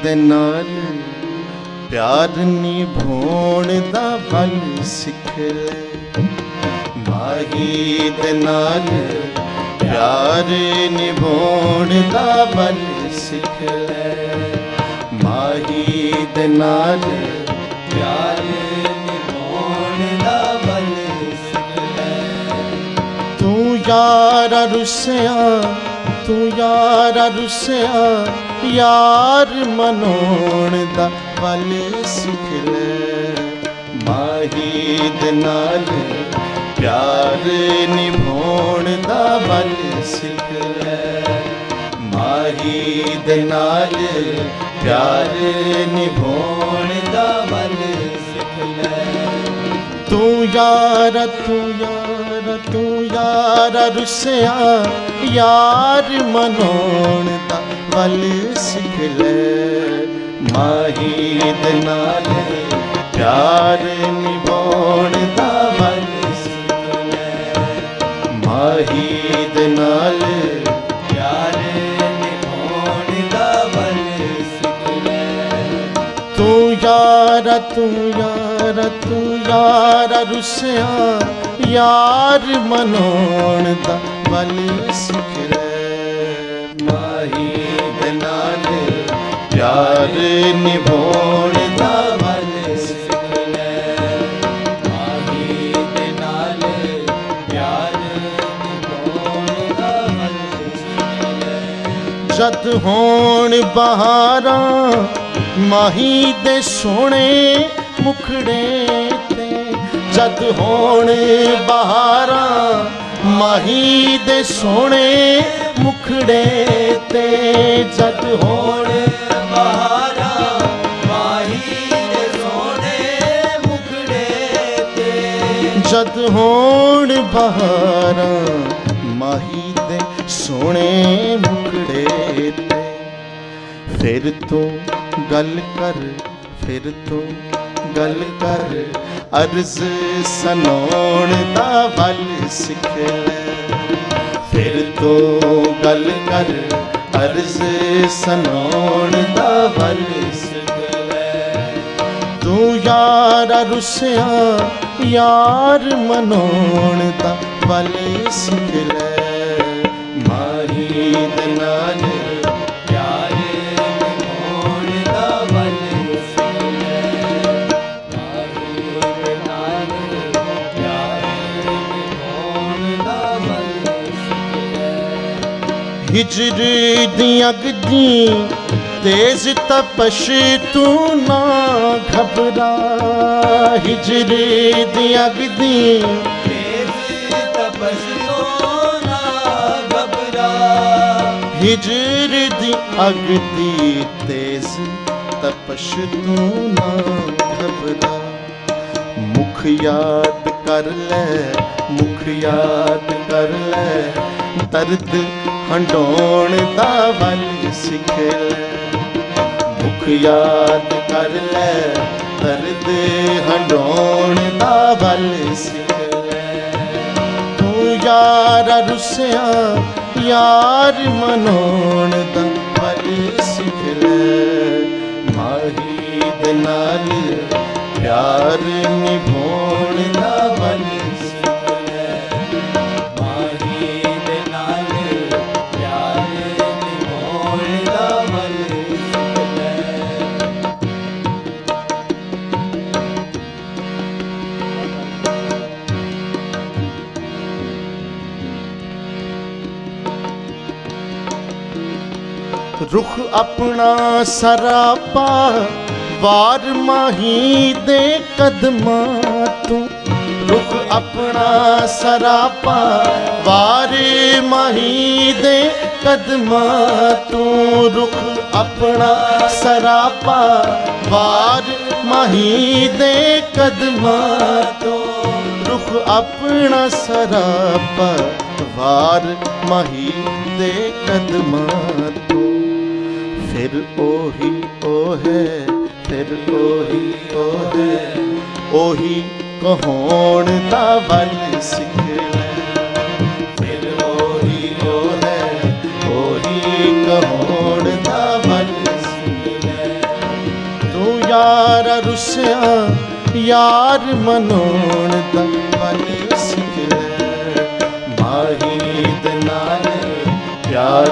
ਦੇ ਨਾਲ ਪਿਆਰ ਨਿਭਾਉਣ ਦਾ ਬਲ ਸਿੱਖ ਲੈ। ਮਾਹੀ ਦੇ ਨਾਲ ਪਿਆਰ ਨਿਭਾਉਣ ਦਾ ਬਲ ਸਿੱਖ ਲੈ। ਮਾਹੀ ਦੇ ਨਾਲ ਪਿਆਰ ਨਿਭਾਉਣ ਦਾ ਬਲ ਸਿੱਖ ਲੈ। ਤੂੰ ਯਾਰਾ ਰੁੱਸਿਆ, ਤੂੰ ਯਾਰਾ ਰੁੱਸਿਆ, ਯਾਰ ਮਨਾਉਣ ਦਾ ਬਲ ਸਿੱਖ ਲੈ। ਮਾਹੀ ਦੇ ਨਾਲ ਪਿਆਰ ਨਿਭਾਉਣ ਦਾ ਬਲ ਸਿੱਖ ਲੈ। ਮਾਹੀ ਦੇ ਨਾਲ ਪਿਆਰ ਨਿਭਾਉਣ ਦਾ ਬਲ ਸਿੱਖ ਲੈ। ਤੂੰ ਯਾਰਾ, ਤੂੰ ਯਾਰਾ, ਤੂੰ ਯਾਰਾ ਰੁੱਸਿਆ, ਯਾਰ ਮਨਾਉਣ ਦਾ ਬਲ ਸਿੱਖ ਲੈ। ਮਾਹੀ ਦੇ ਨਾਲ ਪਿਆਰ ਨਿਭਾਉਣ ਦਾ ਬਲ ਸਿੱਖ ਲੈ। ਮਾਹੀ ਦੇ ਨਾਲ ਪਿਆਰ ਨਿਭਾਉਣ ਦਾ ਬਲ ਸਿੱਖ ਲੈ। ਤੂੰ ਯਾਰਾ, ਤੂੰ ਯਾਰਾ, ਤੂੰ ਯਾਰਾ ਰੁੱਸਿਆ, ਯਾਰ ਮਨਾਉਣ ਦਾ ਬਲ ਸਿੱਖ ਲੈ। ਮਾਹੀ ਦੇ ਨਾਲ ਪਿਆਰ ਨਿਭਾਉਣ ਦਾ ਬਲ ਸਿੱਖ ਲੈ। ਮਾਹੀ ਦੇ ਨਾਲ ਪਿਆਰ ਨਿਭਾਉਣ ਦਾ ਬਲ ਸਿੱਖ ਲੈ। ਜਦ ਹੋਣ ਬਹਾਰਾਂ ਮਾਹੀ ਦੇ ਸੋਹਣੇ ਮੁਖੜੇ ਤੇ, ਜਦ ਹੋਣ ਬਹਾਰਾਂ ਮਾਹੀ ਦੇ ਸੋਹਣੇ ਮੁਖੜੇ ਤੇ, ਜਦ ਹੋਣ ਬਹਾਰਾਂ ਮਾਹੀ ਦੇ ਸੋਹਣੇ ਮੁਖੜੇ ਤੇ, ਜਦ ਹੋਣ ਬਹਾਰਾਂ ਮਾਹੀ ਦੇ ਸੋਹਣੇ ਮੁਖੜੇ ਤੇ। ਫਿਰ ਤੂੰ ਗੱਲ ਕਰ, ਫਿਰ ਤੂੰ ਗੱਲ ਕਰ, ਅਰਜ਼ ਸੁਣਾਉਣ ਦਾ ਬਲ ਸਿੱਖ ਲੈ। ਫਿਰ ਤੂੰ ਗੱਲ ਕਰ, ਅਰਜ਼ ਸੁਣਾਉਣ ਦਾ ਬਲ ਸਿੱਖ ਲੈ। ਤੂੰ ਯਾਰਾ ਰੁੱਸਿਆ, ਯਾਰ ਮਨਾਉਣ ਦਾ ਬਲ ਸਿੱਖ ਲੈ। ਮਾਹੀ ਦੇ ਨਾਲ ਪਿਆਰ ਨਿਭਾਉਣ ਦਾ ਬਲ ਸਿੱਖ ਲੈ। ਮਾਹੀ ਦੇ ਨਾਲ ਪਿਆਰ ਨਿਭਾਉਣ ਦਾ ਬਲ ਸਿੱਖ ਲੈ। ਹਿਜਰ ਦੀ ਅੱਗ ਦੀ ਤੇਜ਼ ਤਪਸ਼ ਤੂੰ ਨਾ ਘਬਰਾ। ਹਿਜਰ ਦੀ ਅੱਗ ਦੀ ਤੇਜ਼ ਤਪਸ਼ ਤੂੰ ਨਾ ਘਬਰਾ। ਹਿਜਰ ਦੀ ਅੱਗ ਦੀ ਤੇਜ਼ ਤਪਸ਼ ਤੂੰ ਨਾ ਘਬਰਾ। ਮੁਖ ਯਾਦ ਕਰ ਲੈ, ਮੁਖ ਯਾਦ ਕਰ ਲੈ, ਦਰਦ ਹੰਡਾਉਣ ਦਾ ਬਲ ਸਿੱਖ ਲੈ। ਮੁਖ ਯਾਦ ਕਰ ਲੈ, ਦਰਦ ਹੰਡਾਉਣ ਦਾ ਬਲ ਸਿੱਖ ਲੈ। ਤੂੰ ਯਾਰਾ ਰੁੱਸਿਆ, ਯਾਰ ਮਨਾਉਣ ਦਾ ਬਲ ਸਿੱਖ ਲੈ। ਮਾਹੀ ਦੇ ਨਾਲ ਪਿਆਰ ਨਿਭਾਉਣ ਦਾ ਬਲ ਸਿੱਖ ਲੈ। ਮਾਹੀ ਦੇ ਨਾਲ ਪਿਆਰ ਨਿਭਾਉਣ ਦਾ ਬਲ ਸਿੱਖ ਲੈ। ਰੁਖ ਆਪਣਾ ਸਰਾਪਾ ਵਾਰ ਮਾਹੀ ਦੇ ਕਦਮਾਂ ਤੂੰ। ਰੁਖ ਆਪਣਾ ਸਰਾਪਾ ਵਾਰ ਮਾਹੀ ਦੇ ਕਦਮਾਂ ਤੂੰ। ਰੁਖ ਆਪਣਾ ਸਰਾਪਾ ਵਾਰ ਮਾਹੀ ਦੇ ਕਦਮਾਂ ਤੂੰ। ਰੁਖ ਆਪਣਾ ਸਰਾਪਾ ਵਾਰ ਮਾਹੀ ਦੇ ਕਦਮਾਂ ਤੂੰ। ਫਿਰ ਉਹੀ ਉਹ ਹੈ, ਫਿਰ ਉਹੀ ਉਹ ਹੈ, ਉਹੀ ਕਹਾਉਣ ਦਾ ਬਲ ਸਿੱਖ ਲੈ। ਫਿਰ ਉਹੀ ਉਹ ਹੈ, ਉਹੀ ਕਹਾਉਣ ਦਾ ਬਲ ਸਿੱਖ ਲੈ। ਯਾਰ ਰੁੱਸਿਆ ਯਾਰ ਮਨਾਉਣ ਦਾ ਵੱਲ ਸਿੱਖ ਲੈ। ਮਾਹੀ ਦੇ ਨਾਲ ਪਿਆਰ